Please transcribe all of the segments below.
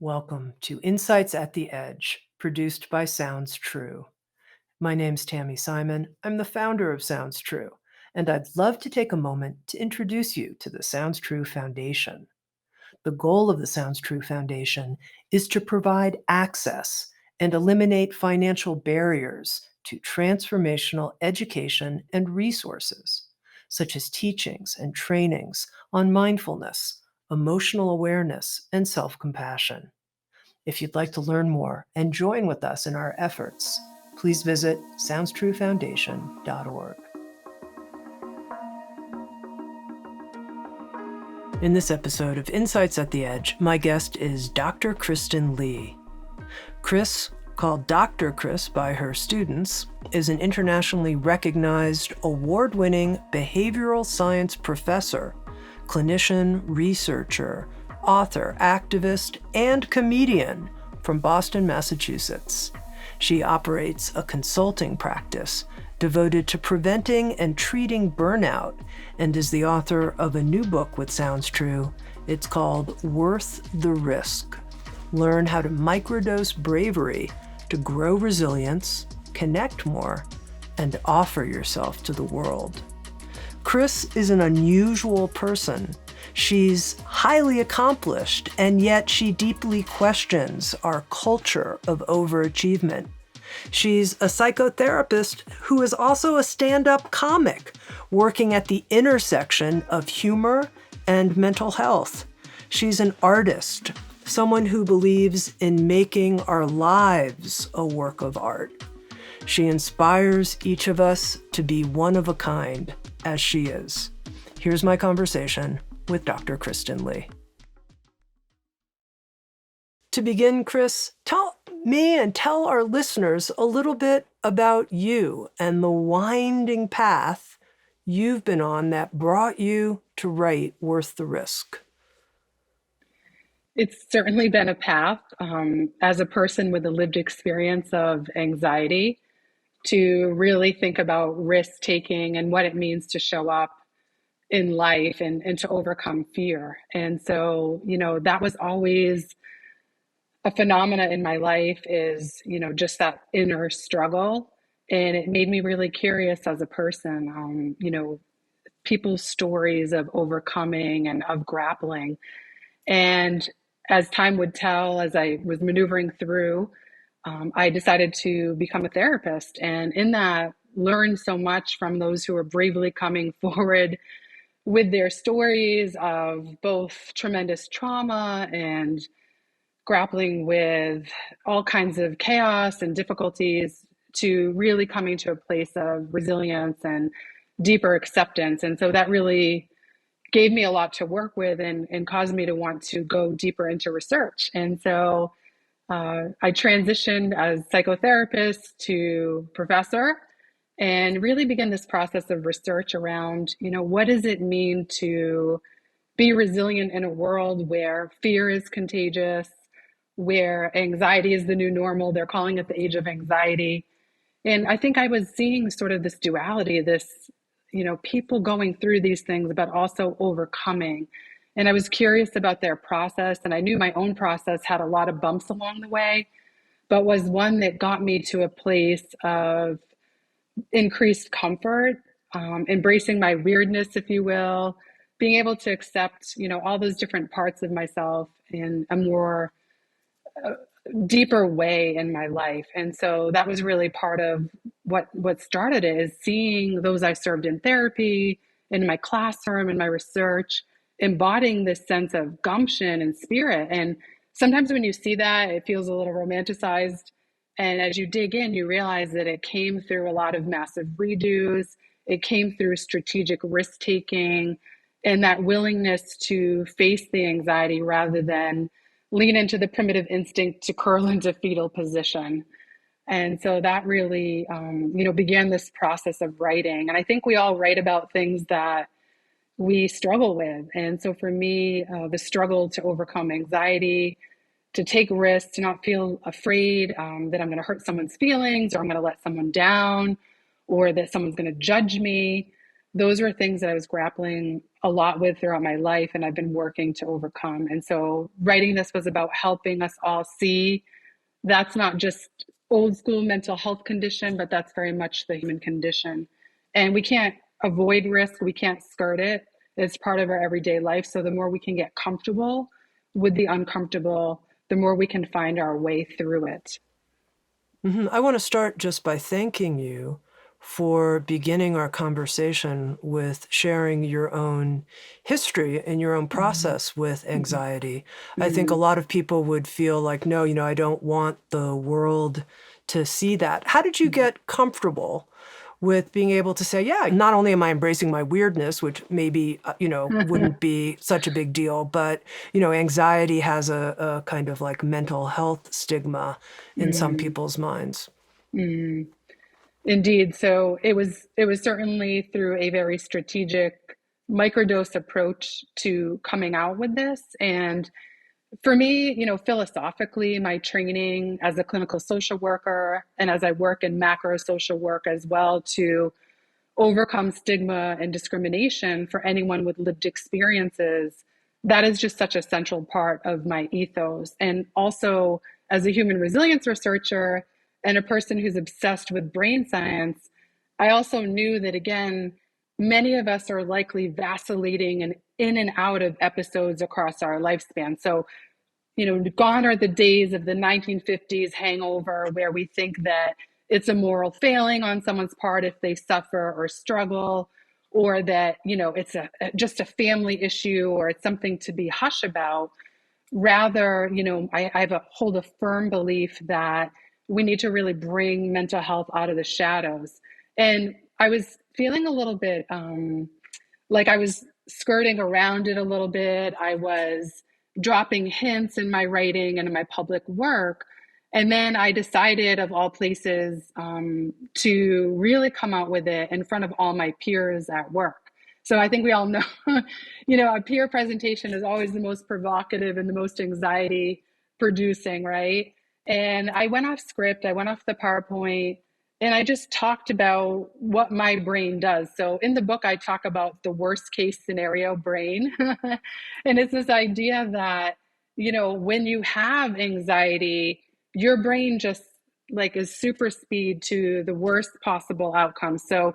Welcome to Insights at the Edge, produced by Sounds True. My name's Tami Simon. I'm the founder of Sounds True, and I'd love to take a moment to introduce you to the Sounds True Foundation. The goal of the Sounds True Foundation is to provide access and eliminate financial barriers to transformational education and resources, such as teachings and trainings on mindfulness, emotional awareness, and self-compassion. If you'd like to learn more and join with us in our efforts, please visit SoundsTrueFoundation.org. In this episode of Insights at the Edge, my guest is Dr. Kristen Lee. Chris, called Dr. Chris by her students, is an internationally recognized, award-winning behavioral science professor, clinician, researcher, author, activist, and comedian from Boston, Massachusetts. She operates a consulting practice devoted to preventing and treating burnout and is the author of a new book with Sounds True. It's called Worth the Risk. Learn how to microdose bravery to grow resilience, connect more, and offer yourself to the world. Chris is an unusual person. She's highly accomplished, and yet she deeply questions our culture of overachievement. She's a psychotherapist who is also a stand-up comic, working at the intersection of humor and mental health. She's an artist, someone who believes in making our lives a work of art. She inspires each of us to be one of a kind, as she is. Here's my conversation with Dr. Kristen Lee. To begin, Chris, tell me and tell our listeners a little bit about you and the winding path you've been on that brought you to write Worth the Risk. It's certainly been a path. As a person with a lived experience of anxiety, to really think about risk-taking and what it means to show up in life and to overcome fear. And so, that was always a phenomena in my life is, just that inner struggle. And it made me really curious as a person, people's stories of overcoming and of grappling. And as time would tell, as I was maneuvering through, I decided to become a therapist. And in that, learned so much from those who are bravely coming forward with their stories of both tremendous trauma and grappling with all kinds of chaos and difficulties to really coming to a place of resilience and deeper acceptance. And so that really gave me a lot to work with and caused me to want to go deeper into research. And so I transitioned as psychotherapist to professor and really began this process of research around, what does it mean to be resilient in a world where fear is contagious, where anxiety is the new normal. They're calling it the age of anxiety. And I think I was seeing sort of this duality, this, people going through these things, but also overcoming. And I was curious about their process. And I knew my own process had a lot of bumps along the way, but was one that got me to a place of increased comfort, embracing my weirdness, if you will, being able to accept, all those different parts of myself in a more deeper way in my life. And so that was really part of what started it, is seeing those I served in therapy, in my classroom, in my research, embodying this sense of gumption and spirit. And sometimes when you see that, it feels a little romanticized. And as you dig in, you realize that it came through a lot of massive redos. It came through strategic risk-taking and that willingness to face the anxiety rather than lean into the primitive instinct to curl into fetal position. And so that really, began this process of writing. And I think we all write about things that we struggle with. And so for me, the struggle to overcome anxiety, to take risks, to not feel afraid that I'm going to hurt someone's feelings, or I'm going to let someone down, or that someone's going to judge me. Those were things that I was grappling a lot with throughout my life, and I've been working to overcome. And so writing this was about helping us all see that's not just old school mental health condition, but that's very much the human condition. And we can't avoid risk, we can't skirt it. It's part of our everyday life. So the more we can get comfortable with the uncomfortable, the more we can find our way through it. I want to start just by thanking you for beginning our conversation with sharing your own history and your own process with anxiety. I think a lot of people would feel like, no, I don't want the world to see that. How did you get comfortable with being able to say, yeah, not only am I embracing my weirdness, which maybe, wouldn't be such a big deal, but, anxiety has a kind of like mental health stigma in some people's minds. Indeed. So it was certainly through a very strategic microdose approach to coming out with this. And for me, philosophically, my training as a clinical social worker and as I work in macro social work as well to overcome stigma and discrimination for anyone with lived experiences, that is just such a central part of my ethos. And also, as a human resilience researcher and a person who's obsessed with brain science, I also knew that, again, many of us are likely vacillating and in and out of episodes across our lifespan. So, gone are the days of the 1950s hangover where we think that it's a moral failing on someone's part if they suffer or struggle, or that, it's just a family issue or it's something to be hush about. Rather, I hold a firm belief that we need to really bring mental health out of the shadows. And I was feeling a little bit like I was skirting around it a little bit. I was dropping hints in my writing and in my public work. And then I decided, of all places, to really come out with it in front of all my peers at work. So I think we all know, a peer presentation is always the most provocative and the most anxiety producing, right? And I went off script, I went off the PowerPoint, and I just talked about what my brain does. So in the book, I talk about the worst case scenario brain. And it's this idea that, when you have anxiety, your brain just like is super speed to the worst possible outcome. So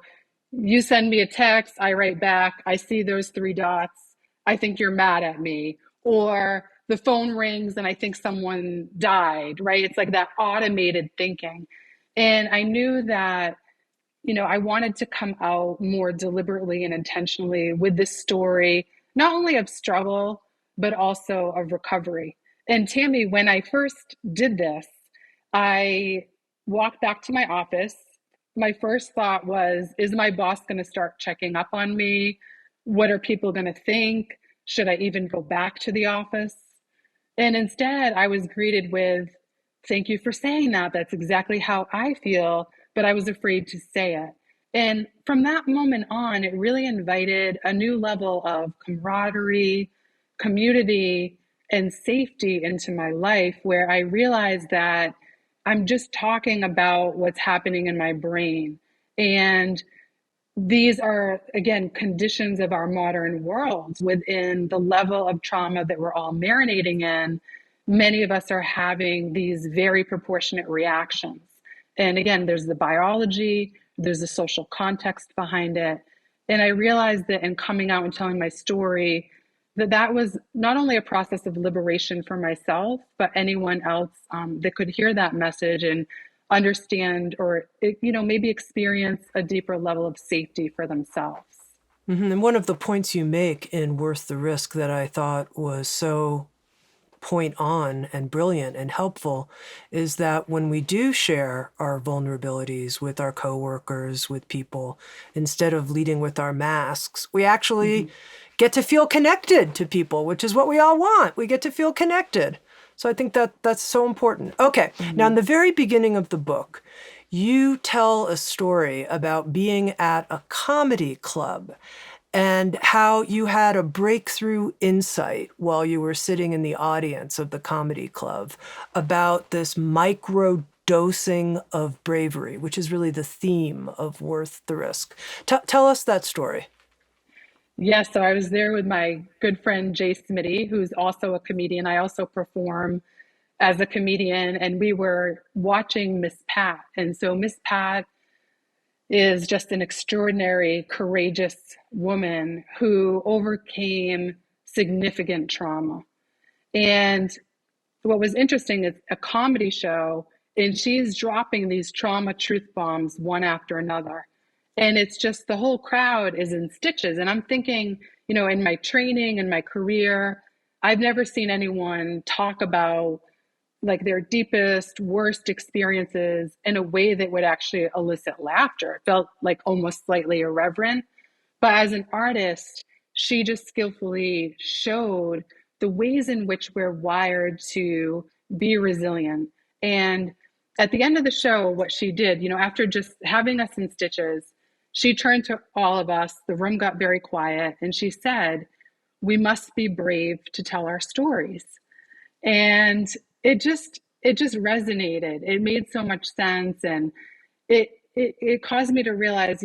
you send me a text, I write back, I see those three dots, I think you're mad at me. Or the phone rings and I think someone died, right? It's like that automated thinking. And I knew that, I wanted to come out more deliberately and intentionally with this story, not only of struggle, but also of recovery. And Tami, when I first did this, I walked back to my office. My first thought was, is my boss going to start checking up on me? What are people going to think? Should I even go back to the office? And instead, I was greeted with, thank you for saying that. That's exactly how I feel, but I was afraid to say it. And from that moment on, it really invited a new level of camaraderie, community, and safety into my life, where I realized that I'm just talking about what's happening in my brain. And these are, again, conditions of our modern world. Within the level of trauma that we're all marinating in, many of us are having these very proportionate reactions. And again, there's the biology, there's the social context behind it. And I realized that in coming out and telling my story, that was not only a process of liberation for myself, but anyone else that could hear that message and understand or, maybe experience a deeper level of safety for themselves. And one of the points you make in Worth the Risk that I thought was so point on and brilliant and helpful is that when we do share our vulnerabilities with our coworkers, with people, instead of leading with our masks, we actually get to feel connected to people, which is what we all want. We get to feel connected. So I think that that's so important. Okay. Now, in the very beginning of the book, you tell a story about being at a comedy club and how you had a breakthrough insight while you were sitting in the audience of the comedy club about this microdosing of bravery, which is really the theme of Worth the Risk. Tell us that story. Yes, so I was there with my good friend Jay Smitty, who's also a comedian. I also perform as a comedian, and we were watching Miss Pat. And so Miss Pat is just an extraordinary, courageous woman who overcame significant trauma. And what was interesting is a comedy show, and she's dropping these trauma truth bombs one after another. And it's just the whole crowd is in stitches. And I'm thinking, in my training and my career, I've never seen anyone talk about like their deepest, worst experiences in a way that would actually elicit laughter. It felt like almost slightly irreverent. But as an artist, she just skillfully showed the ways in which we're wired to be resilient. And at the end of the show, what she did, after just having us in stitches, she turned to all of us. The room got very quiet, and she said, "We must be brave to tell our stories." And it just resonated. It made so much sense, and it caused me to realize,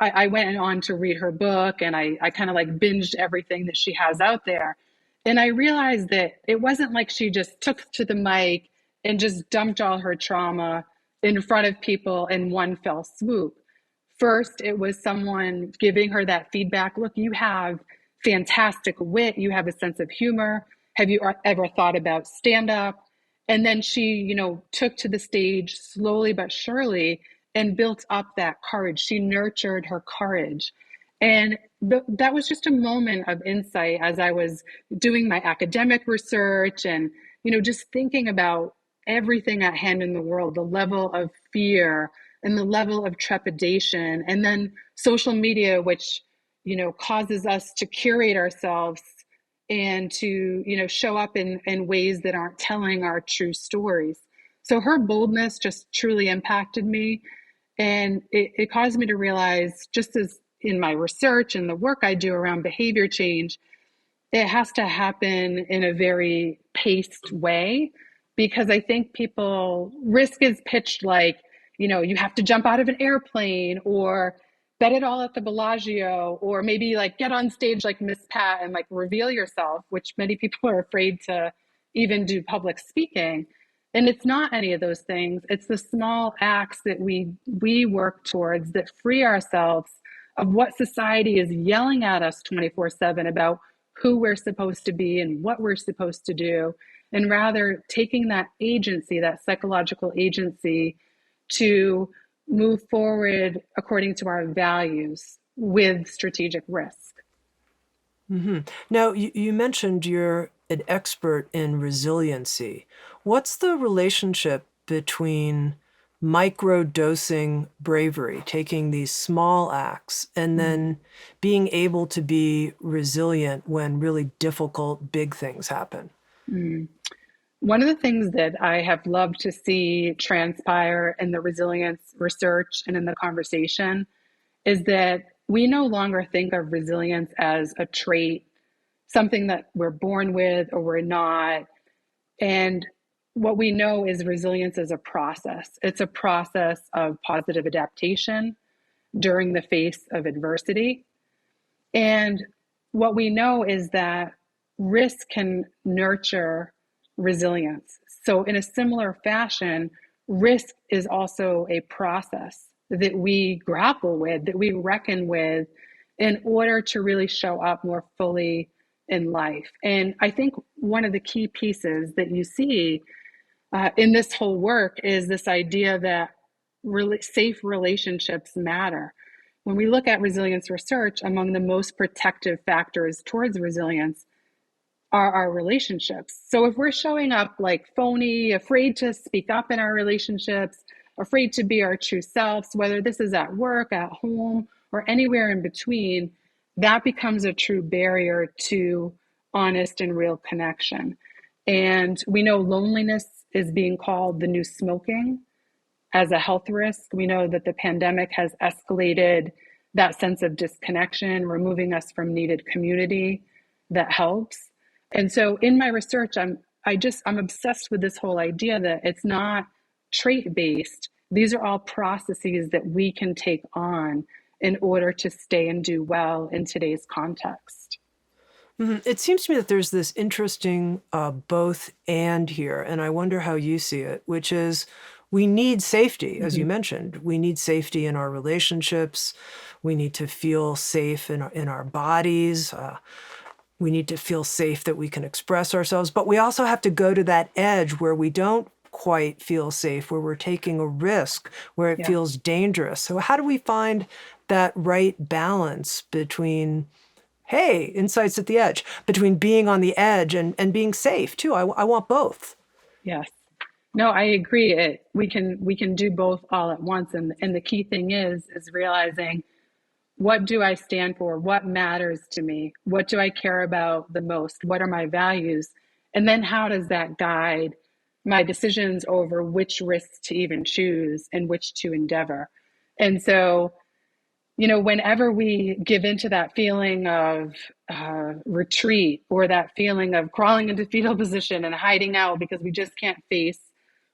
I went on to read her book, and I kind of like binged everything that she has out there. And I realized that it wasn't like she just took to the mic and just dumped all her trauma in front of people in one fell swoop. First, it was someone giving her that feedback. Look, you have fantastic wit, you have a sense of humor. Have you ever thought about stand up? And then she, took to the stage slowly but surely and built up that courage. She nurtured her courage. And that was just a moment of insight as I was doing my academic research and, just thinking about everything at hand in the world, the level of fear and the level of trepidation, and then social media, which, causes us to curate ourselves and to, show up in ways that aren't telling our true stories. So her boldness just truly impacted me. And it caused me to realize, just as in my research and the work I do around behavior change, it has to happen in a very paced way, because I think risk is pitched like, you have to jump out of an airplane or bet it all at the Bellagio, or maybe like get on stage like Miss Pat and like reveal yourself, which many people are afraid to even do public speaking. And it's not any of those things. It's the small acts that we work towards that free ourselves of what society is yelling at us 24/7 about who we're supposed to be and what we're supposed to do, and rather taking that agency, that psychological agency, to move forward according to our values with strategic risk. Mm-hmm. Now, you mentioned you're an expert in resiliency. What's the relationship between microdosing bravery, taking these small acts, and then being able to be resilient when really difficult, big things happen? Mm. One of the things that I have loved to see transpire in the resilience research and in the conversation is that we no longer think of resilience as a trait, something that we're born with or we're not. And what we know is resilience is a process. It's a process of positive adaptation during the face of adversity. And what we know is that risk can nurture resilience. So, in a similar fashion, risk is also a process that we grapple with, that we reckon with in order to really show up more fully in life. And I think one of the key pieces that you see in this whole work is this idea that really safe relationships matter. When we look at resilience research, among the most protective factors towards resilience are our relationships. So if we're showing up like phony, afraid to speak up in our relationships, afraid to be our true selves, whether this is at work, at home, or anywhere in between, that becomes a true barrier to honest and real connection. And we know loneliness is being called the new smoking as a health risk. We know that the pandemic has escalated that sense of disconnection, removing us from needed community that helps. And so in my research, I'm obsessed with this whole idea that it's not trait based. These are all processes that we can take on in order to stay and do well in today's context. It seems to me that there's this interesting both and here, and I wonder how you see it, which is we need safety, as you mentioned. We need safety in our relationships. We need to feel safe in our bodies. We need to feel safe that we can express ourselves. But we also have to go to that edge where we don't quite feel safe, where we're taking a risk, where it feels dangerous. So how do we find that right balance between, hey, insights at the edge, between being on the edge and being safe too? I want both. Yes. No, I agree. We can do both all at once. And the key thing is realizing, what do I stand for? What matters to me? What do I care about the most? What are my values? And then how does that guide my decisions over which risks to even choose and which to endeavor? And so, whenever we give into that feeling of retreat, or that feeling of crawling into fetal position and hiding out because we just can't face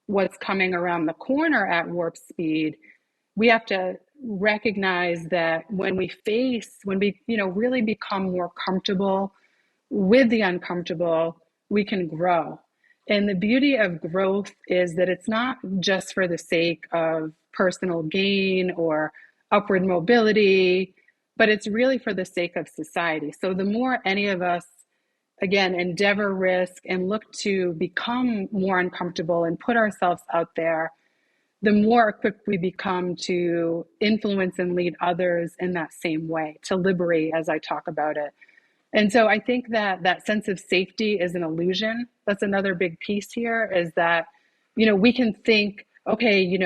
what's coming around the corner at warp speed, we have to recognize that when we really become more comfortable with the uncomfortable, we can grow. And the beauty of growth is that it's not just for the sake of personal gain or upward mobility, but it's really for the sake of society. So the more any of us, again, endeavor risk and look to become more uncomfortable and put ourselves out there, the more equipped we become to influence and lead others in that same way, to liberate, as I talk about it. And so I think that sense of safety is an illusion. That's another big piece here, is that, we can think, okay,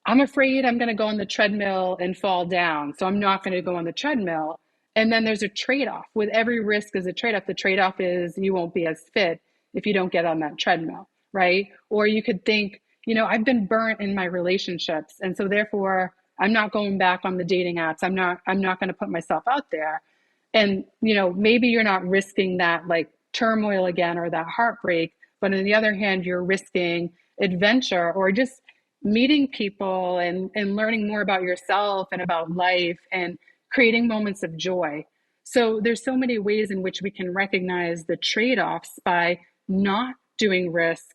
I'm afraid I'm going to go on the treadmill and fall down, so I'm not going to go on the treadmill. And then there's a trade-off. With every risk is a trade-off. The trade-off is you won't be as fit if you don't get on that treadmill, right? Or you could think, I've been burnt in my relationships, and so therefore I'm not going back on the dating apps. I'm not going to put myself out there. And, maybe you're not risking that like turmoil again or that heartbreak, but on the other hand, you're risking adventure or just meeting people and learning more about yourself and about life and creating moments of joy. So there's so many ways in which we can recognize the trade-offs by not doing risk.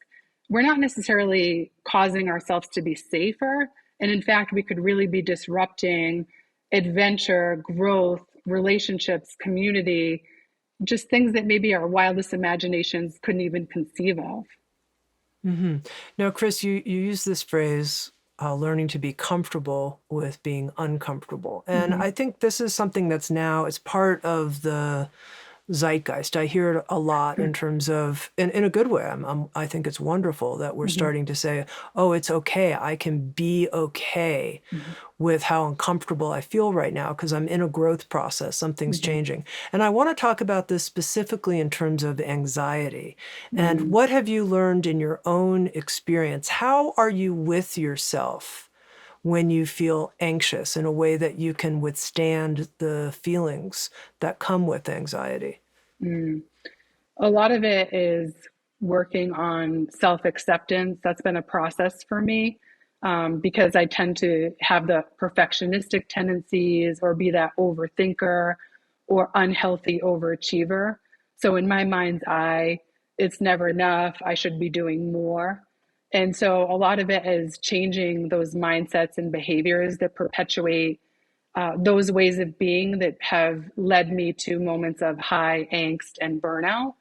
We're not necessarily causing ourselves to be safer. And in fact, we could really be disrupting adventure, growth, relationships, community, just things that maybe our wildest imaginations couldn't even conceive of. Now, Chris, you use this phrase, learning to be comfortable with being uncomfortable. And I think this is something that's now, it's part of the zeitgeist. I hear it a lot in terms of, in a good way. I think it's wonderful that we're starting to say, oh, it's okay. I can be okay with how uncomfortable I feel right now because I'm in a growth process. Something's changing. And I want to talk about this specifically in terms of anxiety. And what have you learned in your own experience? How are you with yourself when you feel anxious in a way that you can withstand the feelings that come with anxiety? A lot of it is working on self-acceptance. That's been a process for me, because I tend to have the perfectionistic tendencies or be that overthinker or unhealthy overachiever. So in my mind's eye, it's never enough. I should be doing more. And so a lot of it is changing those mindsets and behaviors that perpetuate those ways of being that have led me to moments of high angst and burnout.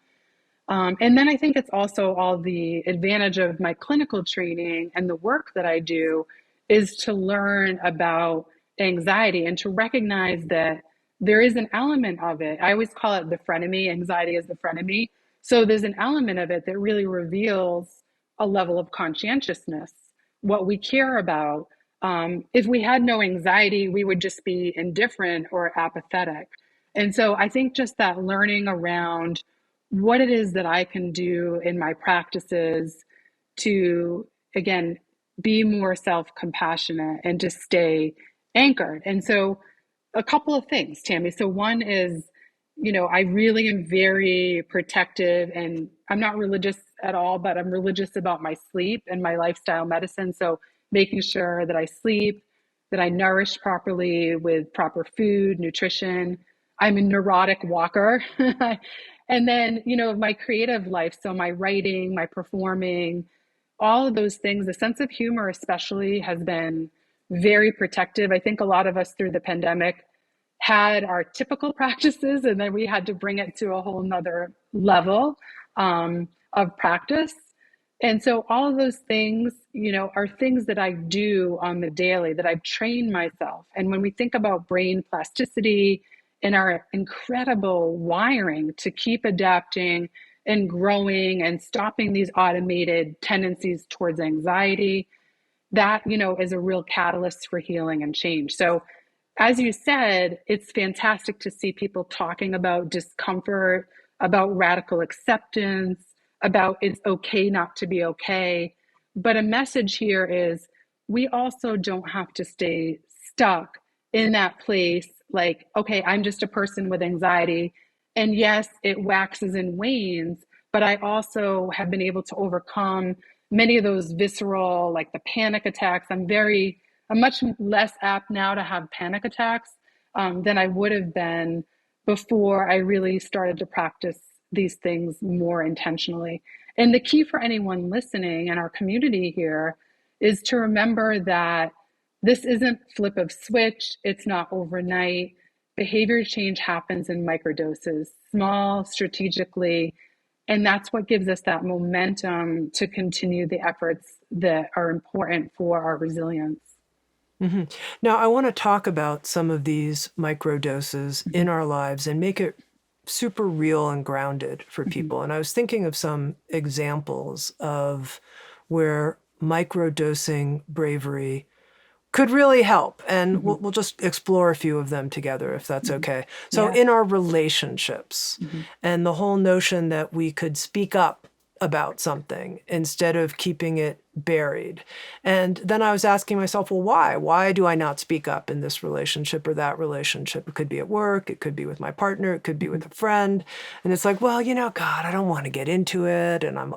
And then I think it's also all the advantage of my clinical training and the work that I do is to learn about anxiety and to recognize that there is an element of it. I always call it the frenemy. Anxiety is the frenemy. So there's an element of it that really reveals a level of conscientiousness, what we care about. If we had no anxiety, we would just be indifferent or apathetic. And so I think just that learning around what it is that I can do in my practices to, again, be more self-compassionate and to stay anchored. And so a couple of things, Tami. So one is, I really am very protective, and I'm not religious at all, but I'm religious about my sleep and my lifestyle medicine. So making sure that I sleep, that I nourish properly with proper food, nutrition. I'm a neurotic walker. And then, my creative life. So my writing, my performing, all of those things, the sense of humor especially has been very protective. I think a lot of us through the pandemic had our typical practices, and then we had to bring it to a whole nother level of practice. And so all of those things, are things that I do on the daily, that I've trained myself. And when we think about brain plasticity and our incredible wiring to keep adapting and growing and stopping these automated tendencies towards anxiety, that, is a real catalyst for healing and change. So as you said, it's fantastic to see people talking about discomfort, about radical acceptance, about it's okay not to be okay. But a message here is we also don't have to stay stuck in that place like, okay, I'm just a person with anxiety. And yes, it waxes and wanes, but I also have been able to overcome many of those visceral, like the panic attacks. I'm much less apt now to have panic attacks than I would have been before I really started to practice these things more intentionally. And the key for anyone listening in our community here is to remember that this isn't flip of switch, it's not overnight. Behavior change happens in microdoses, small, strategically, and that's what gives us that momentum to continue the efforts that are important for our resilience. Mm-hmm. Now, I want to talk about some of these microdoses Mm-hmm. in our lives and make it super real and grounded for people. And I was thinking of some examples of where microdosing bravery could really help. And Mm-hmm. we'll just explore a few of them together, if that's okay. So Yeah. in our relationships Mm-hmm. and the whole notion that we could speak up about something instead of keeping it buried. And then I was asking myself, well, why? Why do I not speak up in this relationship or that relationship? It could be at work, it could be with my partner, it could be with a friend. And it's like, well, God, I don't want to get into it. And I'm,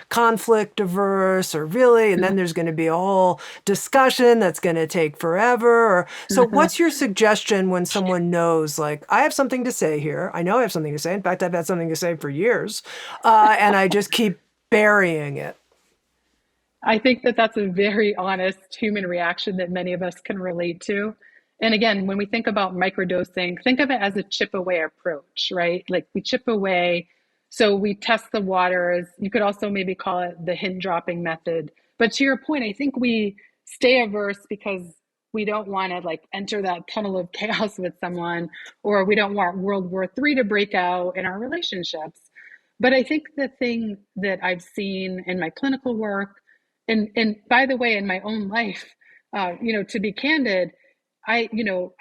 conflict averse or really. And then there's going to be a whole discussion that's going to take forever. So what's your suggestion when someone knows, like, I have something to say here. I know I have something to say. In fact, I've had something to say for years. And I just keep burying it. I think that that's a very honest human reaction that many of us can relate to. And again, when we think about microdosing, think of it as a chip away approach, right? Like we chip away. So we test the waters. You could also maybe call it the hint dropping method. But to your point, I think we stay averse because we don't want to like enter that tunnel of chaos with someone, or we don't want World War III to break out in our relationships. But I think the thing that I've seen in my clinical work, and by the way, in my own life, to be candid, I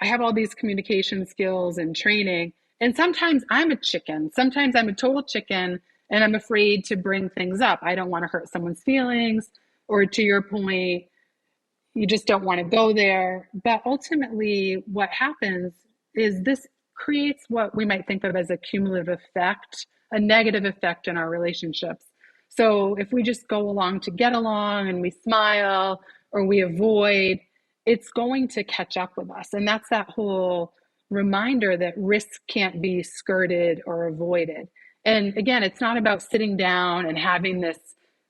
have all these communication skills and training, and sometimes I'm a chicken. Sometimes I'm a total chicken, and I'm afraid to bring things up. I don't want to hurt someone's feelings, or to your point, you just don't want to go there. But ultimately, what happens is this creates what we might think of as a cumulative effect, a negative effect in our relationships. So if we just go along to get along and we smile or we avoid, it's going to catch up with us. And that's that whole reminder that risk can't be skirted or avoided. And again, it's not about sitting down and having this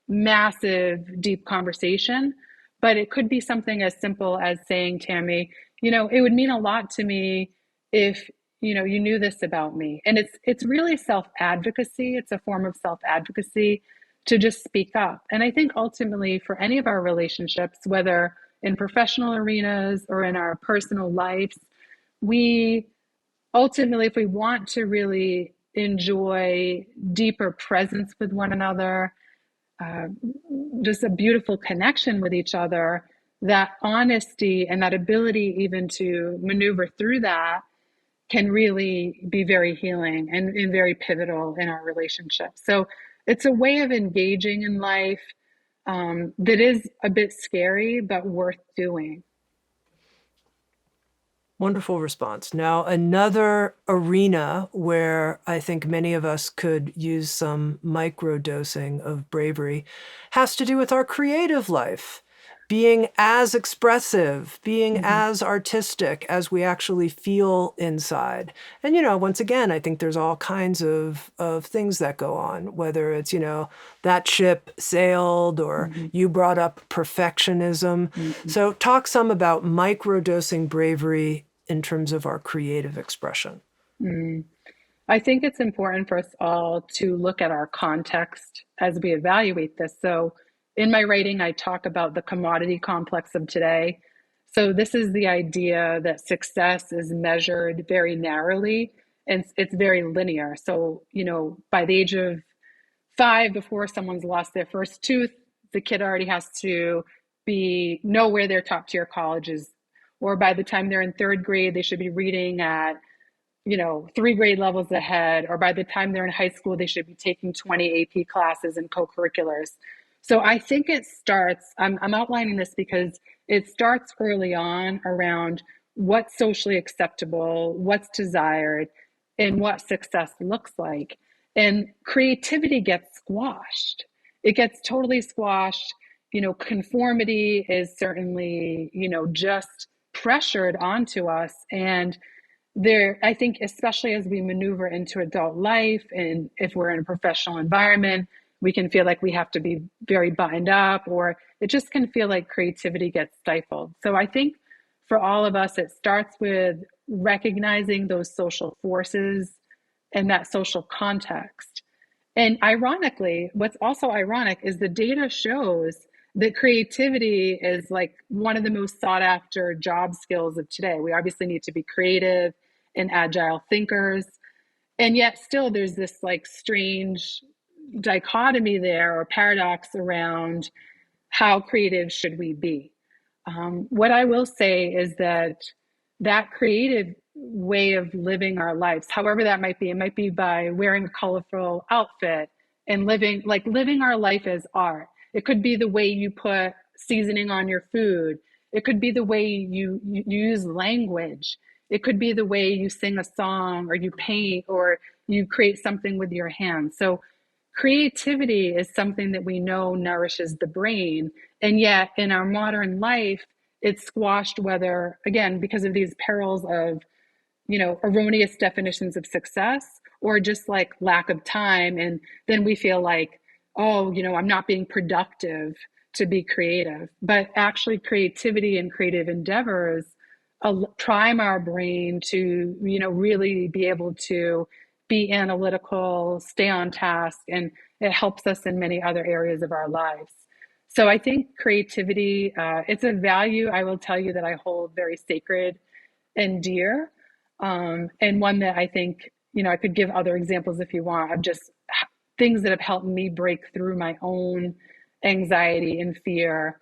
massive, deep conversation, but it could be something as simple as saying, Tami, it would mean a lot to me if you knew this about me. And it's really self-advocacy. It's a form of self-advocacy to just speak up. And I think ultimately for any of our relationships, whether in professional arenas or in our personal lives, we ultimately, if we want to really enjoy deeper presence with one another, just a beautiful connection with each other, that honesty and that ability even to maneuver through that can really be very healing and very pivotal in our relationship. So it's a way of engaging in life that is a bit scary, but worth doing. Wonderful response. Now, another arena where I think many of us could use some microdosing of bravery has to do with our creative life. being as expressive, being as artistic as we actually feel inside. And, once again, I think there's all kinds of things that go on, whether it's, that ship sailed or you brought up perfectionism. So talk some about microdosing bravery in terms of our creative expression. I think it's important for us all to look at our context as we evaluate this. So in my writing, I talk about the commodity complex of today. So this is the idea that success is measured very narrowly and it's very linear. So, by the age of 5, before someone's lost their first tooth, the kid already has to know where their top tier college is. Or by the time they're in 3rd grade, they should be reading at 3 grade levels ahead, or by the time they're in high school, they should be taking 20 AP classes and co-curriculars. So I think it starts, I'm outlining this because it starts early on around what's socially acceptable, what's desired, and what success looks like. And creativity gets squashed. It gets totally squashed. Conformity is certainly, just pressured onto us. And I think, especially as we maneuver into adult life, and if we're in a professional environment, we can feel like we have to be very buttoned up, or it just can feel like creativity gets stifled. So I think for all of us, it starts with recognizing those social forces and that social context. And ironically, what's also ironic is the data shows that creativity is like one of the most sought after job skills of today. We obviously need to be creative and agile thinkers. And yet still there's this like strange dichotomy there, or paradox around how creative should we be. What I will say is that creative way of living our lives, however that might be, it might be by wearing a colorful outfit and living our life as art. It could be the way you put seasoning on your food. It could be the way you use language. It could be the way you sing a song, or you paint, or you create something with your hands. So creativity is something that we know nourishes the brain. And yet in our modern life, it's squashed, whether, again, because of these perils of, erroneous definitions of success, or just like lack of time. And then we feel like, oh, I'm not being productive to be creative. But actually creativity and creative endeavors prime our brain to, really be able to be analytical, stay on task, and it helps us in many other areas of our lives. So I think creativity, it's a value, I will tell you, that I hold very sacred and dear, and one that I think, I could give other examples if you want, of just things that have helped me break through my own anxiety and fear,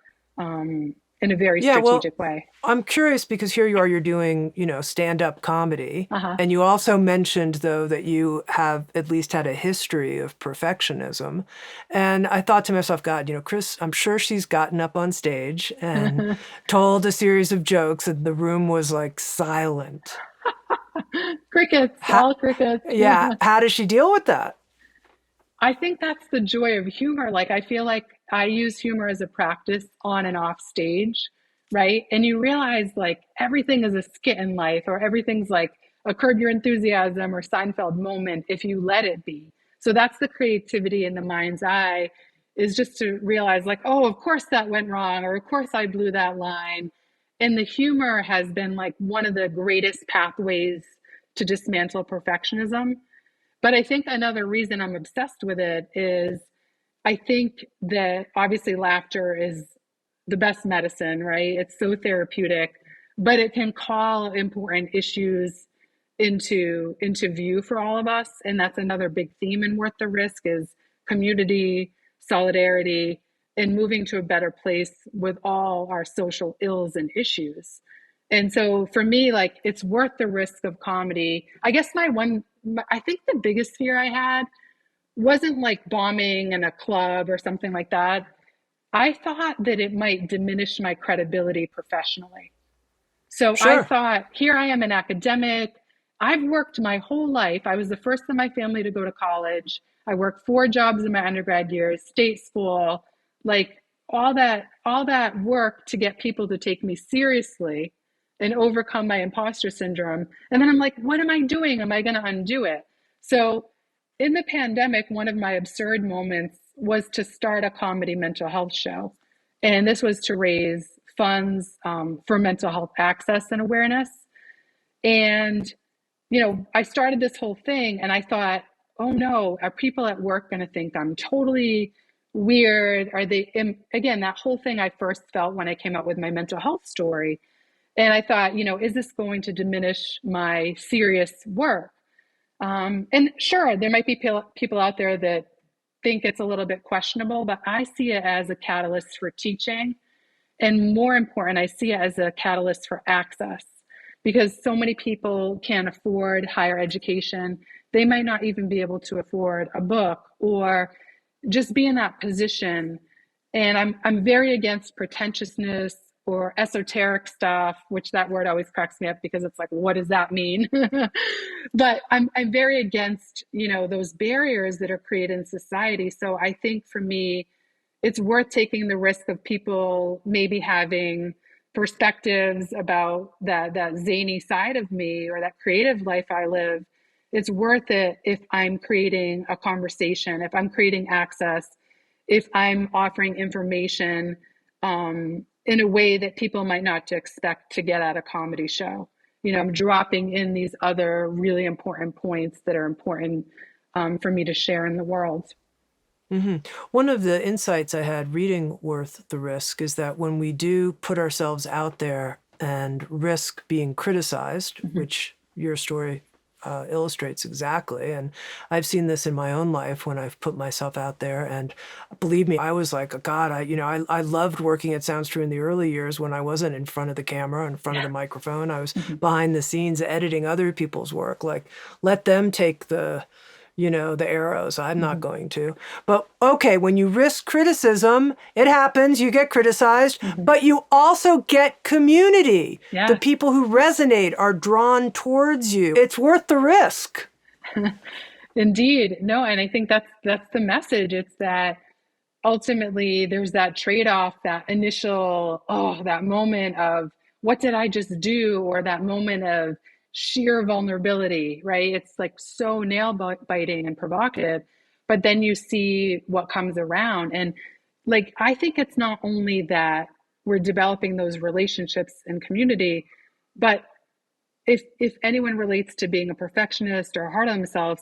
in a very strategic way. I'm curious because here you are, you're doing, stand-up comedy. Uh-huh. And you also mentioned, though, that you have at least had a history of perfectionism. And I thought to myself, God, Chris, I'm sure she's gotten up on stage and told a series of jokes and the room was like silent. Crickets, all crickets. Yeah. How does she deal with that? I think that's the joy of humor. Like, I feel like I use humor as a practice on and off stage, right? And you realize like everything is a skit in life, or everything's like a Curb Your Enthusiasm or Seinfeld moment if you let it be. So that's the creativity in the mind's eye, is just to realize like, oh, of course that went wrong, or of course I blew that line. And the humor has been like one of the greatest pathways to dismantle perfectionism. But I think another reason I'm obsessed with it is I think that obviously laughter is the best medicine, right? It's so therapeutic, but it can call important issues into view for all of us. And that's another big theme in Worth the Risk, is community, solidarity, and moving to a better place with all our social ills and issues. And so for me, like, it's worth the risk of comedy. I guess I think the biggest fear I had wasn't like bombing in a club or something like that. I thought that it might diminish my credibility professionally. So I Sure. thought, here I am, an academic. I've worked my whole life. I was the first in my family to go to college. I worked 4 jobs in my undergrad years, state school, like all that work to get people to take me seriously and overcome my imposter syndrome. And then I'm like, what am I doing? Am I going to undo it? So in the pandemic, one of my absurd moments was to start a comedy mental health show. And this was to raise funds for mental health access and awareness. And, I started this whole thing and I thought, oh no, are people at work going to think I'm totally weird? Are they, again, that whole thing I first felt when I came out with my mental health story. And I thought, is this going to diminish my serious work? And sure, there might be people out there that think it's a little bit questionable, but I see it as a catalyst for teaching. And more important, I see it as a catalyst for access because so many people can't afford higher education. They might not even be able to afford a book or just be in that position. And I'm very against pretentiousness or esoteric stuff, which that word always cracks me up because it's like, what does that mean? But I'm very against, those barriers that are created in society. So I think for me, it's worth taking the risk of people maybe having perspectives about that zany side of me or that creative life I live. It's worth it if I'm creating a conversation, if I'm creating access, if I'm offering information in a way that people might not expect to get at a comedy show. I'm dropping in these other really important points that are important for me to share in the world. Mm-hmm. One of the insights I had reading Worth the Risk is that when we do put ourselves out there and risk being criticized, which your story illustrates exactly, and I've seen this in my own life when I've put myself out there, and believe me, I was like, God, I loved working at Sounds True in the early years when I wasn't in front of the camera, in front of the microphone. I was behind the scenes editing other people's work, like let them take the arrows. I'm not going to. But okay, when you risk criticism, it happens, you get criticized, but you also get community. Yeah. The people who resonate are drawn towards you. It's worth the risk. Indeed. No, and I think that's the message. It's that ultimately there's that trade-off, that initial, that moment of what did I just do? Or that moment of sheer vulnerability, right? It's like so nail biting and provocative, but then you see what comes around. And like, I think it's not only that we're developing those relationships and community, but if anyone relates to being a perfectionist or hard on themselves,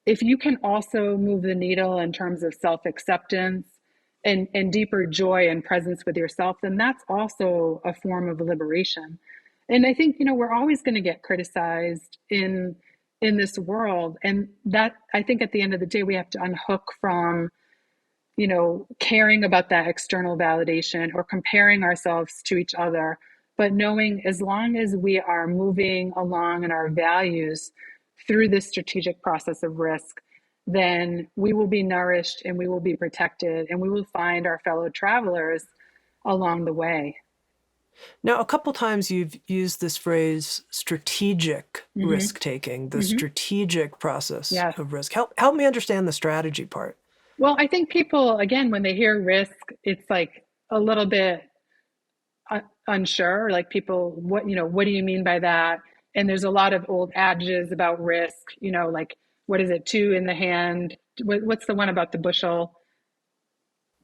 if you can also move the needle in terms of self-acceptance and deeper joy and presence with yourself, then that's also a form of liberation. And I think, we're always going to get criticized in this world. And that, I think at the end of the day, we have to unhook from, caring about that external validation or comparing ourselves to each other, but knowing as long as we are moving along in our values through this strategic process of risk, then we will be nourished and we will be protected and we will find our fellow travelers along the way. Now, a couple times you've used this phrase, strategic risk taking, the strategic process of risk. Help me understand the strategy part. Well, I think people, again, when they hear risk, it's like a little bit unsure. Like people, what do you mean by that? And there's a lot of old adages about risk, like, what is it? Two in the hand. What's the one about the bushel?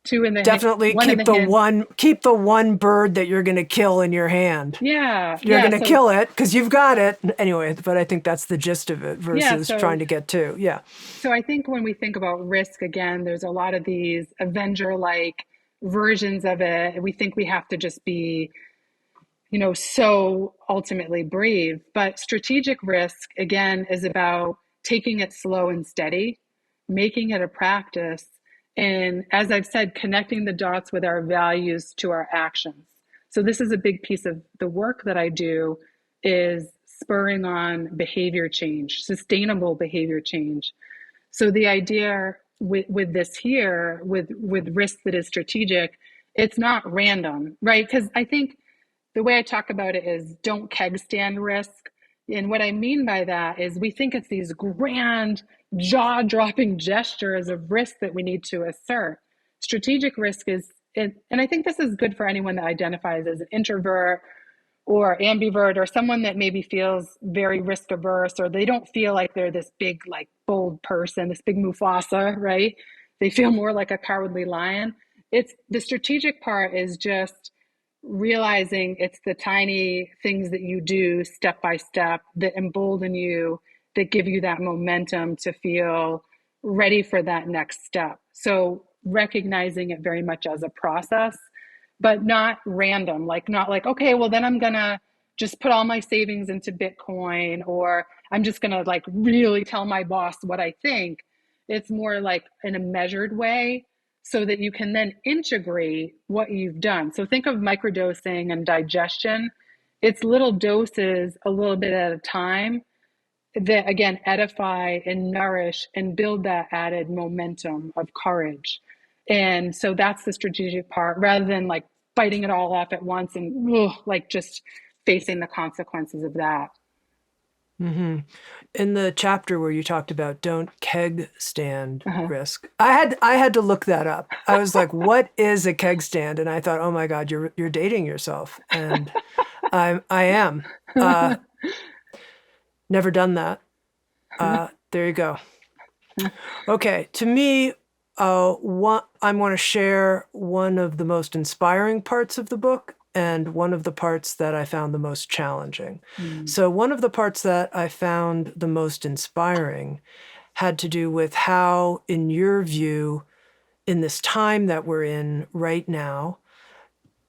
Two in the definitely hand, keep the one bird that you're going to kill in your hand. Yeah. You're going to kill it because you've got it anyway, but I think that's the gist of it versus trying to get two. Yeah. So I think when we think about risk, again, there's a lot of these Avenger-like versions of it. We think we have to just be, so ultimately brave, but strategic risk, again, is about taking it slow and steady, making it a practice. And as I've said, connecting the dots with our values to our actions. So this is a big piece of the work that I do, is spurring on behavior change, sustainable behavior change. So the idea with this here, with risk that is strategic, it's not random, right? Because I think the way I talk about it is don't keg stand risk. And what I mean by that is we think it's these grand, jaw-dropping gestures of risk that we need to assert. Strategic risk is and I think this is good for anyone that identifies as an introvert or ambivert, or someone that maybe feels very risk averse, or they don't feel like they're this big, like bold person, this big Mufasa, right? They feel more like a cowardly lion. It's the strategic part is just realizing it's the tiny things that you do step by step that embolden you, that give you that momentum to feel ready for that next step. So recognizing it very much as a process, but not random, like not like, okay, well then I'm gonna just put all my savings into Bitcoin, or I'm just gonna like really tell my boss what I think. It's more like in a measured way so that you can then integrate what you've done. So think of microdosing and digestion. It's little doses, a little bit at a time, that again edify and nourish and build that added momentum of courage. And so that's the strategic part, rather than like fighting it all off at once and like just facing the consequences of that. Mm-hmm. In the chapter where you talked about don't keg stand Uh-huh. risk, I had to look that up. I was like, what is a keg stand? And I thought, oh my God, you're dating yourself. And I am. Never done that. There you go. Okay, to me, I want to share one of the most inspiring parts of the book and one of the parts that I found the most challenging. So one of the parts that I found the most inspiring had to do with how, in your view, in this time that we're in right now,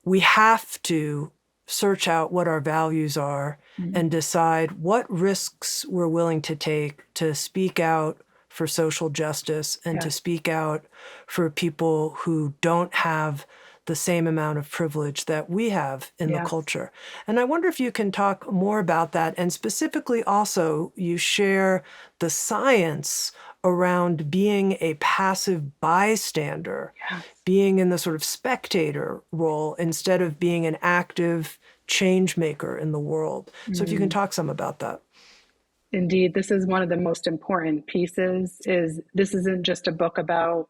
we have to search out what our values are and decide what risks we're willing to take to speak out for social justice and to speak out for people who don't have the same amount of privilege that we have in the culture. And I wonder if you can talk more about that. And specifically also, you share the science around being a passive bystander, being in the sort of spectator role instead of being an active change maker in the world. So if you can talk some about that. Indeed, this is one of the most important pieces. Is this isn't just a book about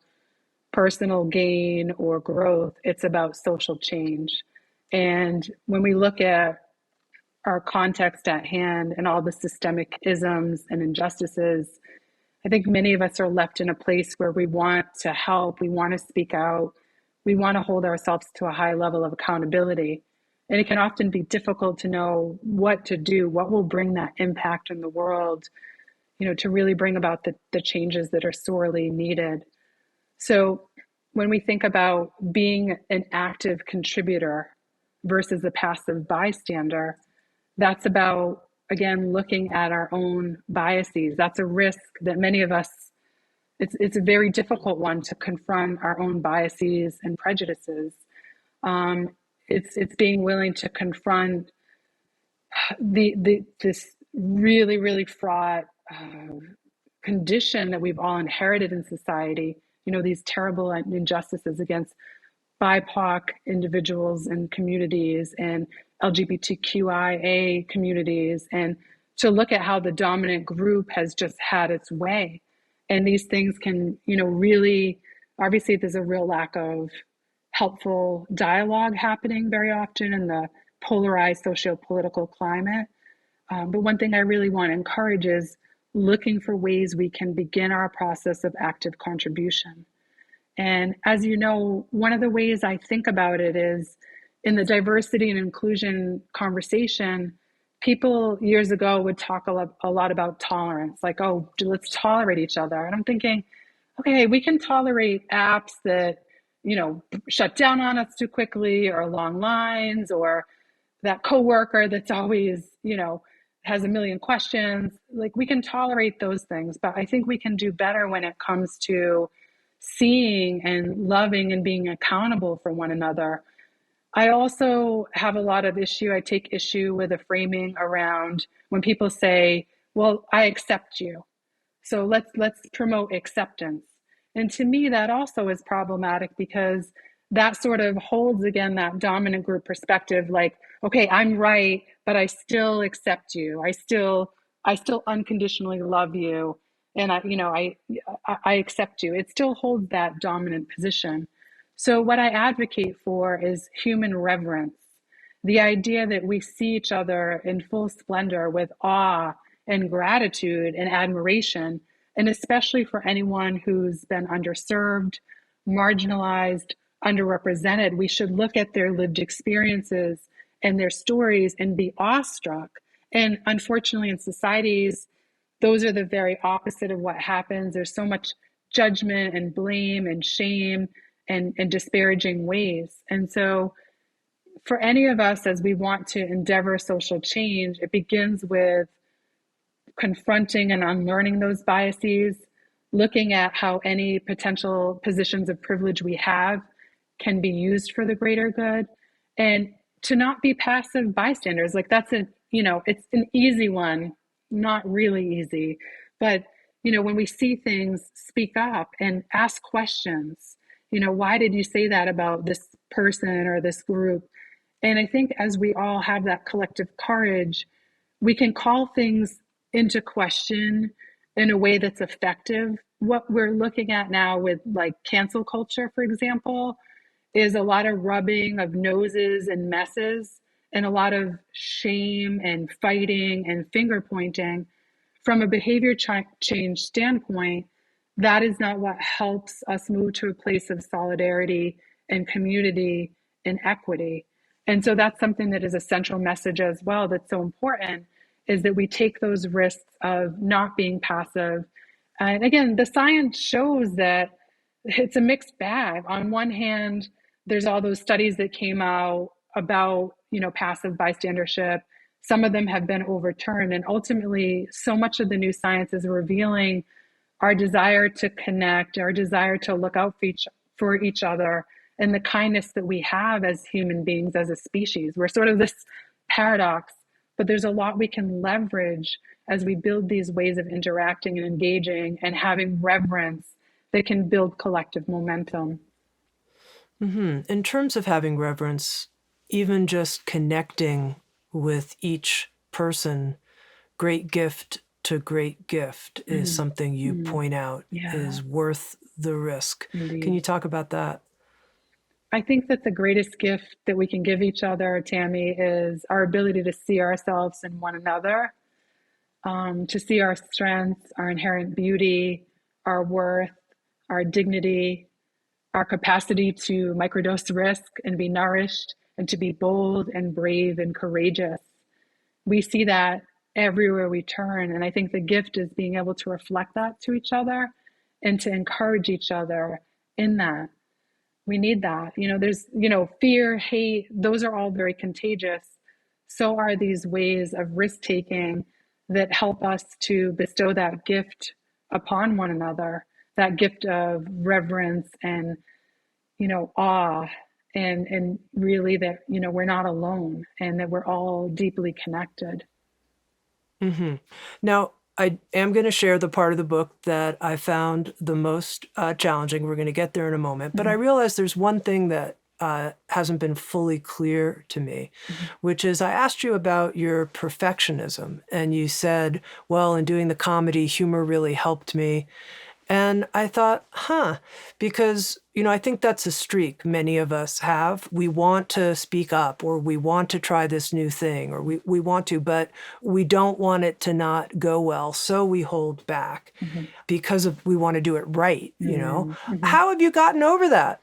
personal gain or growth, it's about social change. And when we look at our context at hand and all the systemic isms and injustices, I think many of us are left in a place where we want to help, we want to speak out, we want to hold ourselves to a high level of accountability. And it can often be difficult to know what to do, what will bring that impact in the world, to really bring about the changes that are sorely needed. So when we think about being an active contributor versus a passive bystander, that's about, again, looking at our own biases. That's a risk that many of us, it's a very difficult one to confront our own biases and prejudices. It's being willing to confront this really, really fraught condition that we've all inherited in society, these terrible injustices against BIPOC individuals and communities and LGBTQIA communities, and to look at how the dominant group has just had its way. And these things can, really, obviously there's a real lack of helpful dialogue happening very often in the polarized socio-political climate. But one thing I really want to encourage is looking for ways we can begin our process of active contribution. And as you know, one of the ways I think about it is in the diversity and inclusion conversation, people years ago would talk a lot about tolerance, like, oh, let's tolerate each other. And I'm thinking, okay, we can tolerate apps that, shut down on us too quickly, or long lines, or that coworker that's always, has a million questions. Like, we can tolerate those things, but I think we can do better when it comes to seeing and loving and being accountable for one another. I also have I take issue with the framing around when people say, well, I accept you, so let's promote acceptance. And to me, that also is problematic, because that sort of holds, again, that dominant group perspective, like, okay, I'm right, but I still accept you. I still unconditionally love you. And I accept you. It still holds that dominant position. So what I advocate for is human reverence, the idea that we see each other in full splendor with awe and gratitude and admiration, and especially for anyone who's been underserved, marginalized, underrepresented, we should look at their lived experiences and their stories and be awestruck. And unfortunately, in societies, those are the very opposite of what happens. There's so much judgment and blame and shame and disparaging ways. And so, for any of us, as we want to endeavor social change, it begins with confronting and unlearning those biases, looking at how any potential positions of privilege we have can be used for the greater good, and to not be passive bystanders. Like that's it's an easy one, not really easy, but when we see things, speak up and ask questions. Why did you say that about this person or this group? And I think as we all have that collective courage, we can call things into question in a way that's effective. What we're looking at now with like cancel culture, for example, is a lot of rubbing of noses and messes and a lot of shame and fighting and finger pointing. From a behavior change standpoint, that is not what helps us move to a place of solidarity and community and equity. And so that's something that is a central message as well that's so important, is that we take those risks of not being passive. And again, the science shows that it's a mixed bag. On one hand, there's all those studies that came out about, passive bystandership. Some of them have been overturned. And ultimately, so much of the new science is revealing our desire to connect, our desire to look out for each other, and the kindness that we have as human beings, as a species. We're sort of this paradox, but there's a lot we can leverage as we build these ways of interacting and engaging and having reverence that can build collective momentum. Mm-hmm. In terms of having reverence, even just connecting with each person, great gift to great gift is something you point out is worth the risk. Indeed. Can you talk about that? I think that the greatest gift that we can give each other, Tami, is our ability to see ourselves in one another, to see our strengths, our inherent beauty, our worth, our dignity, our capacity to microdose risk and be nourished, and to be bold and brave and courageous. We see that everywhere we turn. And I think the gift is being able to reflect that to each other and to encourage each other in that. We need that. There's, fear, hate, those are all very contagious. So are these ways of risk taking that help us to bestow that gift upon one another, that gift of reverence and, awe, and really that, we're not alone and that we're all deeply connected. Mm-hmm. Now, I am going to share the part of the book that I found the most challenging. We're going to get there in a moment. But I realized there's one thing that hasn't been fully clear to me, which is I asked you about your perfectionism. And you said, well, in doing the comedy, humor really helped me. And I thought, because, I think that's a streak many of us have. We want to speak up, or we want to try this new thing, or we want to, but we don't want it to not go well. So we hold back because we want to do it right, How have you gotten over that?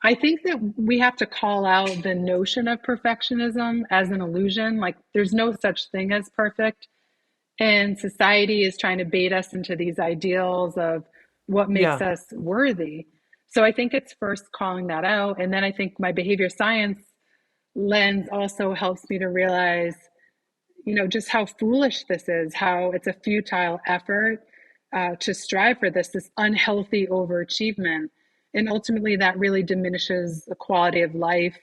I think that we have to call out the notion of perfectionism as an illusion. Like there's no such thing as perfect. And society is trying to bait us into these ideals of what makes us worthy. So I think it's first calling that out. And then I think my behavior science lens also helps me to realize, just how foolish this is, how it's a futile effort to strive for this unhealthy overachievement. And ultimately that really diminishes the quality of life.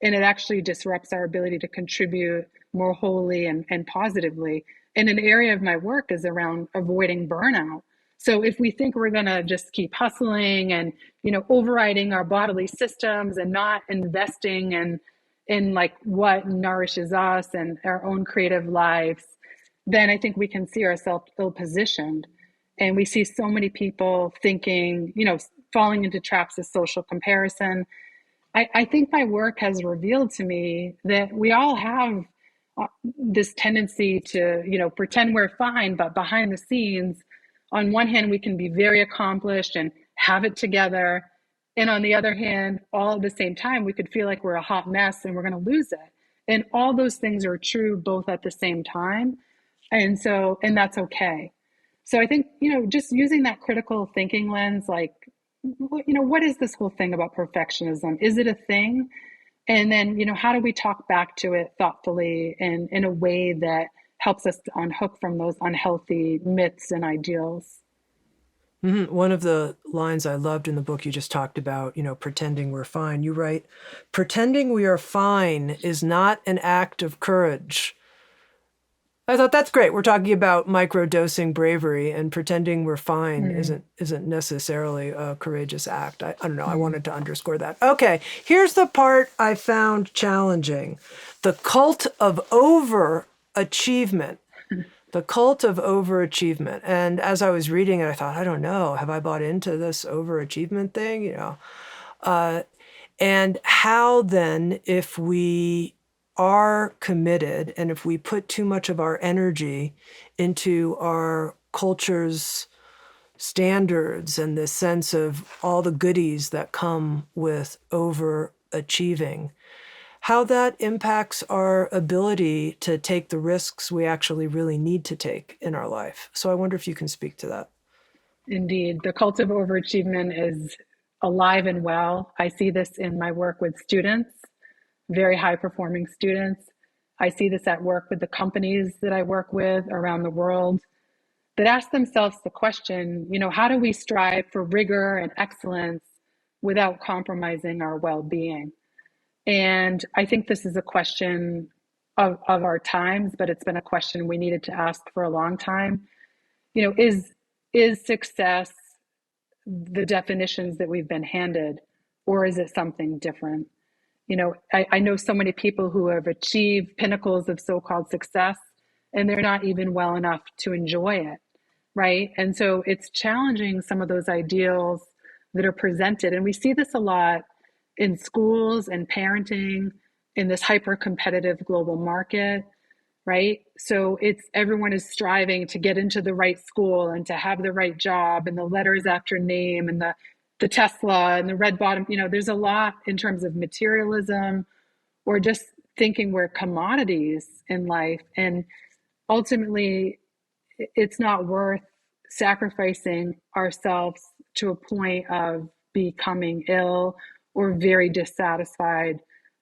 And it actually disrupts our ability to contribute more wholly and positively. And an area of my work is around avoiding burnout. So if we think we're going to just keep hustling and, overriding our bodily systems and not investing in like what nourishes us and our own creative lives, then I think we can see ourselves ill-positioned. And we see so many people thinking, falling into traps of social comparison. I think my work has revealed to me that we all have this tendency to, pretend we're fine, but behind the scenes, on one hand, we can be very accomplished and have it together. And on the other hand, all at the same time, we could feel like we're a hot mess and we're going to lose it. And all those things are true both at the same time. And that's okay. So I think, just using that critical thinking lens, like, what is this whole thing about perfectionism? Is it a thing? And then, how do we talk back to it thoughtfully and in a way that helps us to unhook from those unhealthy myths and ideals? Mm-hmm. One of the lines I loved in the book you just talked about, pretending we're fine. You write, pretending we are fine is not an act of courage. I thought that's great. We're talking about microdosing bravery, and pretending we're fine isn't necessarily a courageous act. I don't know. I wanted to underscore that. Okay, here's the part I found challenging. The cult of overachievement. The cult of overachievement. And as I was reading it, I thought, I don't know, have I bought into this overachievement thing? And how then, if we are committed and if we put too much of our energy into our culture's standards and this sense of all the goodies that come with overachieving, how that impacts our ability to take the risks we actually really need to take in our life. So I wonder if you can speak to that. Indeed, the cult of overachievement is alive and well. I see this in my work with students, very high performing students. I see this at work with the companies that I work with around the world that ask themselves the question, how do we strive for rigor and excellence without compromising our well-being? And I think this is a question of our times, but it's been a question we needed to ask for a long time. Is success the definitions that we've been handed, or is it something different? I know so many people who have achieved pinnacles of so-called success, and they're not even well enough to enjoy it, right? And so it's challenging some of those ideals that are presented. And we see this a lot in schools and parenting in this hyper-competitive global market, right? So everyone is striving to get into the right school and to have the right job and the letters after name and the Tesla and the red bottom. There's a lot in terms of materialism or just thinking we're commodities in life. And ultimately, it's not worth sacrificing ourselves to a point of becoming ill or very dissatisfied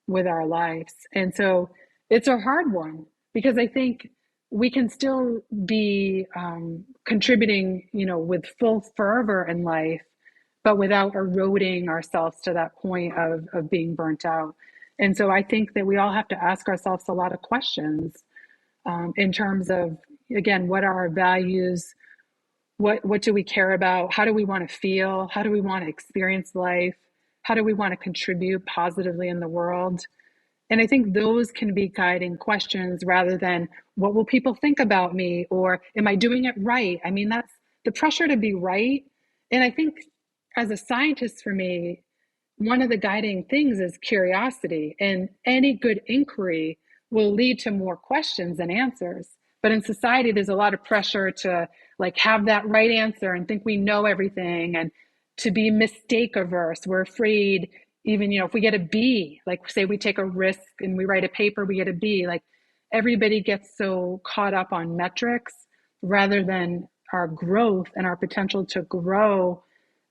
with our lives. And so it's a hard one because I think we can still be contributing, with full fervor in life, but without eroding ourselves to that point of being burnt out. And so I think that we all have to ask ourselves a lot of questions in terms of, again, what are our values? What do we care about? How do we want to feel? How do we want to experience life? How do we want to contribute positively in the world? And I think those can be guiding questions rather than what will people think about me or am I doing it right? I mean, that's the pressure to be right. And I think as a scientist, for me, one of the guiding things is curiosity, and any good inquiry will lead to more questions than answers. But in society, there's a lot of pressure to have that right answer and think we know everything, and to be mistake averse. We're afraid, even, if we get a B, say we take a risk and we write a paper, we get a B, everybody gets so caught up on metrics rather than our growth and our potential to grow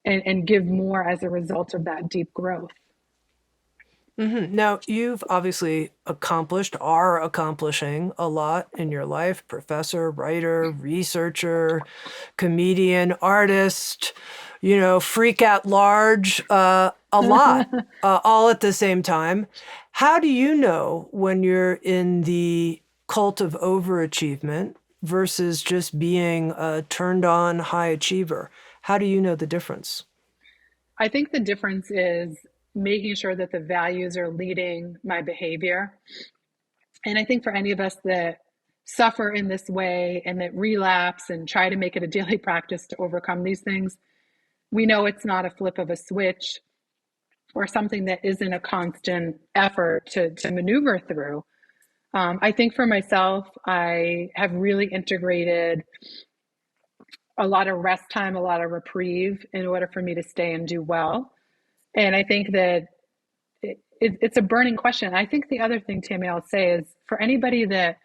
and give more as a result of that deep growth. Mm-hmm. Now, you've obviously are accomplishing a lot in your life: professor, writer, researcher, comedian, artist, freak at large, a lot, all at the same time. How do you know when you're in the cult of overachievement versus just being a turned on high achiever? How do you know the difference? I think the difference is making sure that the values are leading my behavior. And I think for any of us that suffer in this way and that relapse and try to make it a daily practice to overcome these things, we know it's not a flip of a switch or something that isn't a constant effort to maneuver through. I think for myself, I have really integrated a lot of rest time, a lot of reprieve in order for me to stay and do well. And I think that it's a burning question. I think the other thing, Tami, I'll say is for anybody that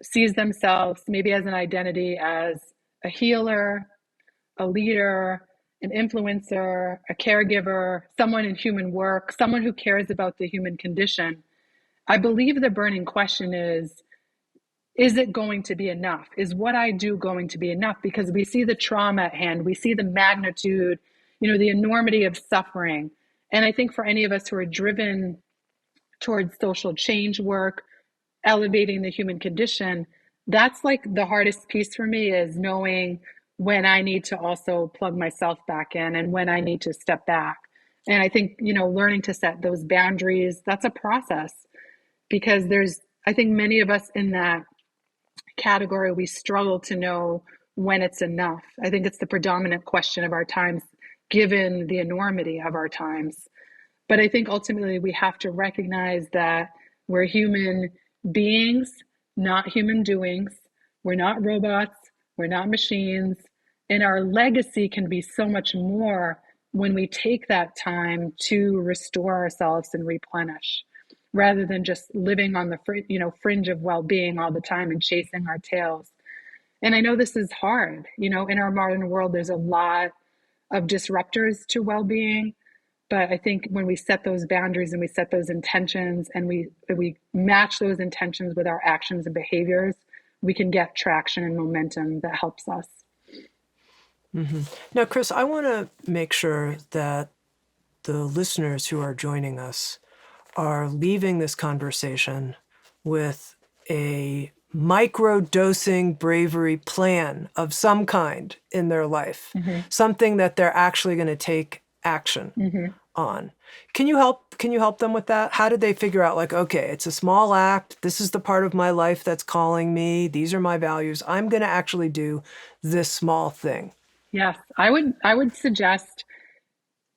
sees themselves maybe as an identity as a healer, a leader, an influencer, a caregiver, someone in human work, someone who cares about the human condition, I believe the burning question is it going to be enough? Is what I do going to be enough? Because we see the trauma at hand, we see the magnitude, the enormity of suffering. And I think for any of us who are driven towards social change work, elevating the human condition, that's like the hardest piece for me, is knowing when I need to also plug myself back in and when I need to step back. And I think, learning to set those boundaries, that's a process, because I think many of us in that category, we struggle to know when it's enough. I think it's the predominant question of our times, given the enormity of our times. But I think ultimately we have to recognize that we're human beings, not human doings. We're not robots. We're not machines. And our legacy can be so much more when we take that time to restore ourselves and replenish, rather than just living on the fringe of well-being all the time and chasing our tails. And I know this is hard. In our modern world, there's a lot of disruptors to well-being. But I think when we set those boundaries and we set those intentions and we match those intentions with our actions and behaviors, we can get traction and momentum that helps us. Mm-hmm. Now, Chris, I want to make sure that the listeners who are joining us are leaving this conversation with a microdosing bravery plan of some kind in their life, something that they're actually going to take action on. Can you help them with that? How did they figure out, like, okay, it's a small act. This is the part of my life that's calling me. These are my values. I'm going to actually do this small thing. Yes, I would suggest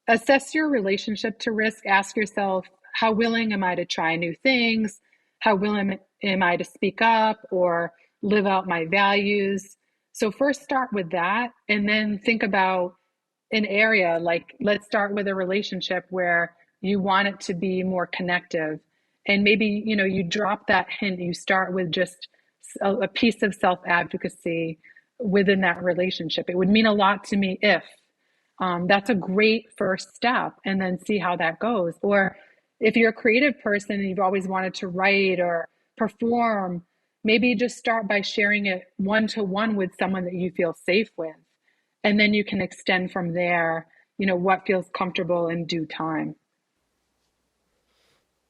assess your relationship to risk. Ask yourself, how willing am I to try new things? How willing am I to speak up or live out my values? So first start with that, and then think about an area, like let's start with a relationship where you want it to be more connective. And maybe, you drop that hint, you start with just a piece of self-advocacy within that relationship. It would mean a lot to me if that's a great first step, and then see how that goes. Or if you're a creative person and you've always wanted to write or perform, maybe just start by sharing it one-to-one with someone that you feel safe with. And then you can extend from there, what feels comfortable in due time.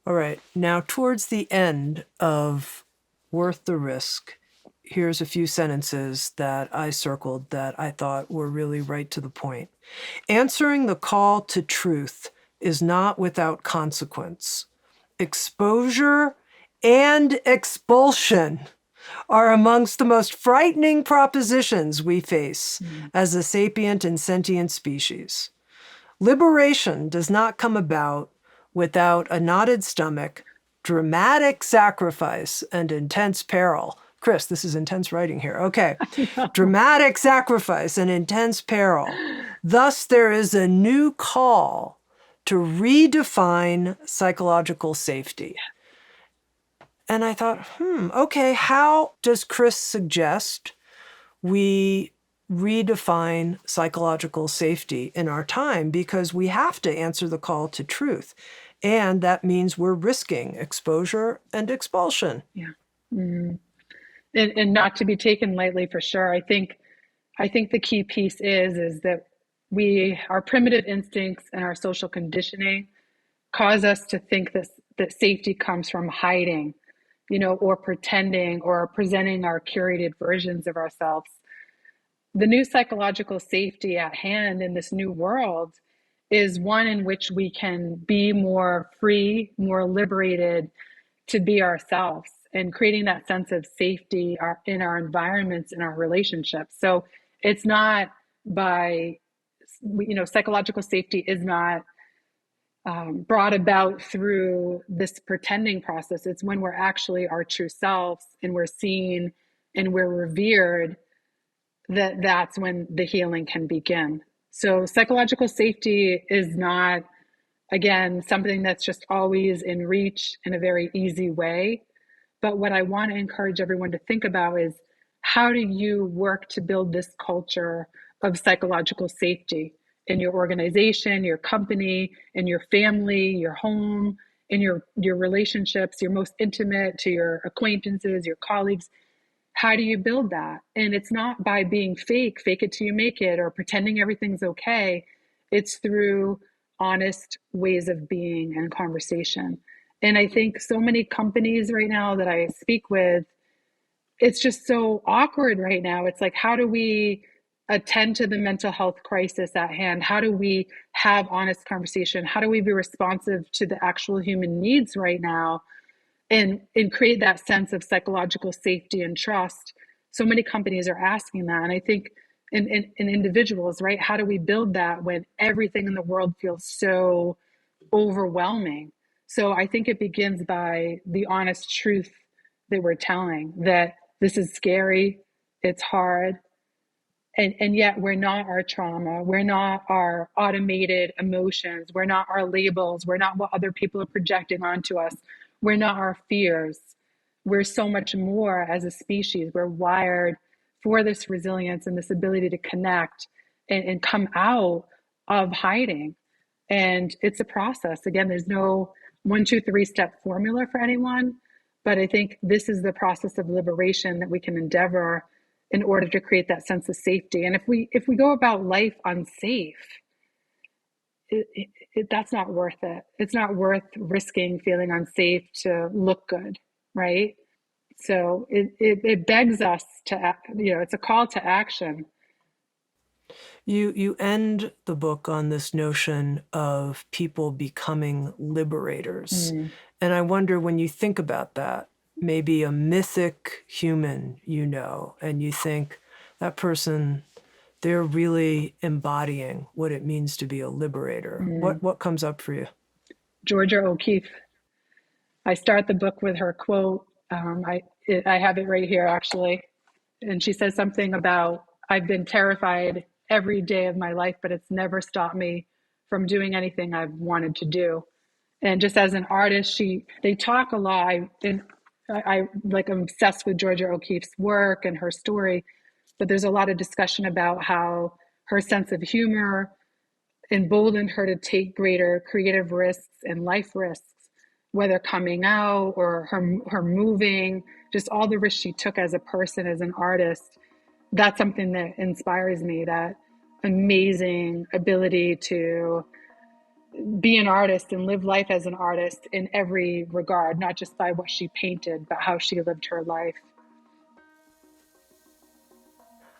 All right. Now, towards the end of Worth the Risk, here's a few sentences that I circled that I thought were really right to the point. Answering the call to truth is not without consequence. Exposure and expulsion are amongst the most frightening propositions we face as a sapient and sentient species. Liberation does not come about without a knotted stomach, dramatic sacrifice, and intense peril. Chris, this is intense writing here. Okay. Dramatic sacrifice and intense peril. Thus, there is a new call to redefine psychological safety. And I thought, okay, how does Chris suggest we redefine psychological safety in our time? Because we have to answer the call to truth. And that means we're risking exposure and expulsion. Yeah. Mm-hmm. And not to be taken lightly, for sure. I think the key piece is that our primitive instincts and our social conditioning cause us to think that safety comes from hiding, or pretending or presenting our curated versions of ourselves. The new psychological safety at hand in this new world is one in which we can be more free, more liberated to be ourselves, and creating that sense of safety in our environments, in our relationships. So it's not by psychological safety is not brought about through this pretending process. It's when we're actually our true selves and we're seen and we're revered, that's when the healing can begin. So psychological safety is not, again, something that's just always in reach in a very easy way. But what I want to encourage everyone to think about is, how do you work to build this culture of psychological safety in your organization, your company, in your family, your home, in your relationships, your most intimate, to your acquaintances, your colleagues? How do you build that? And it's not by being fake it till you make it, or pretending everything's okay. It's through honest ways of being and conversation. And I think so many companies right now that I speak with, it's just so awkward right now. It's like, how do we attend to the mental health crisis at hand? How do we have honest conversation? How do we be responsive to the actual human needs right now, and create that sense of psychological safety and trust? So many companies are asking that. And I think in individuals, right? How do we build that when everything in the world feels so overwhelming? So I think it begins by the honest truth that we're telling, that this is scary, it's hard, and yet we're not our trauma, we're not our automated emotions, we're not our labels, we're not what other people are projecting onto us, we're not our fears. We're so much more as a species. We're wired for this resilience and this ability to connect and come out of hiding. And it's a process. Again, there's no 1, 2, 3 step formula for anyone, but I think this is the process of liberation that we can endeavor in order to create that sense of safety. And if we go about life unsafe, that's not worth it. It's not worth risking feeling unsafe to look good, right? So it begs us to, it's a call to action. You end the book on this notion of people becoming liberators. And I wonder, when you think about that, maybe a mythic human, and you think that person, they're really embodying what it means to be a liberator. What comes up for you? Georgia O'Keeffe. I start the book with her quote. I have it right here, actually. And she says something about, I've been terrified every day of my life, but it's never stopped me from doing anything I've wanted to do. And just as an artist, they talk a lot. I'm obsessed with Georgia O'Keeffe's work and her story, but there's a lot of discussion about how her sense of humor emboldened her to take greater creative risks and life risks, whether coming out or her moving, just all the risks she took as a person, as an artist. That's something that inspires me, that amazing ability to be an artist and live life as an artist in every regard, not just by what she painted, but how she lived her life.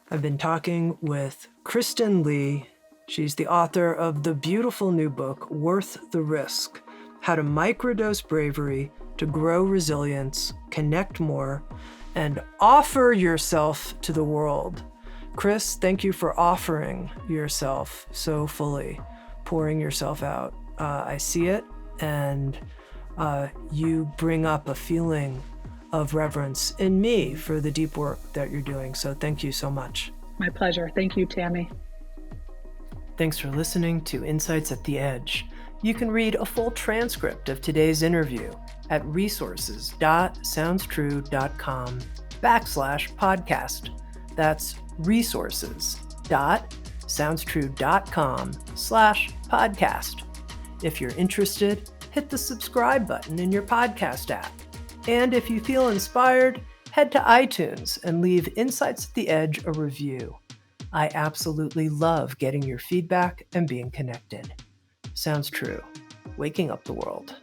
I've been talking with Kristen Lee. She's the author of the beautiful new book, Worth the Risk: How to Microdose Bravery to Grow Resilience, Connect More, and Offer Yourself to the World. Chris, thank you for offering yourself so fully, pouring yourself out. I see it, and you bring up a feeling of reverence in me for the deep work that you're doing. So thank you so much. My pleasure. Thank you, Tami. Thanks for listening to Insights at the Edge. You can read a full transcript of today's interview at resources.soundstrue.com/podcast. That's resources.soundstrue.com/podcast. If you're interested, hit the subscribe button in your podcast app. And if you feel inspired, head to iTunes and leave Insights at the Edge a review. I absolutely love getting your feedback and being connected. Sounds true. Waking up the world.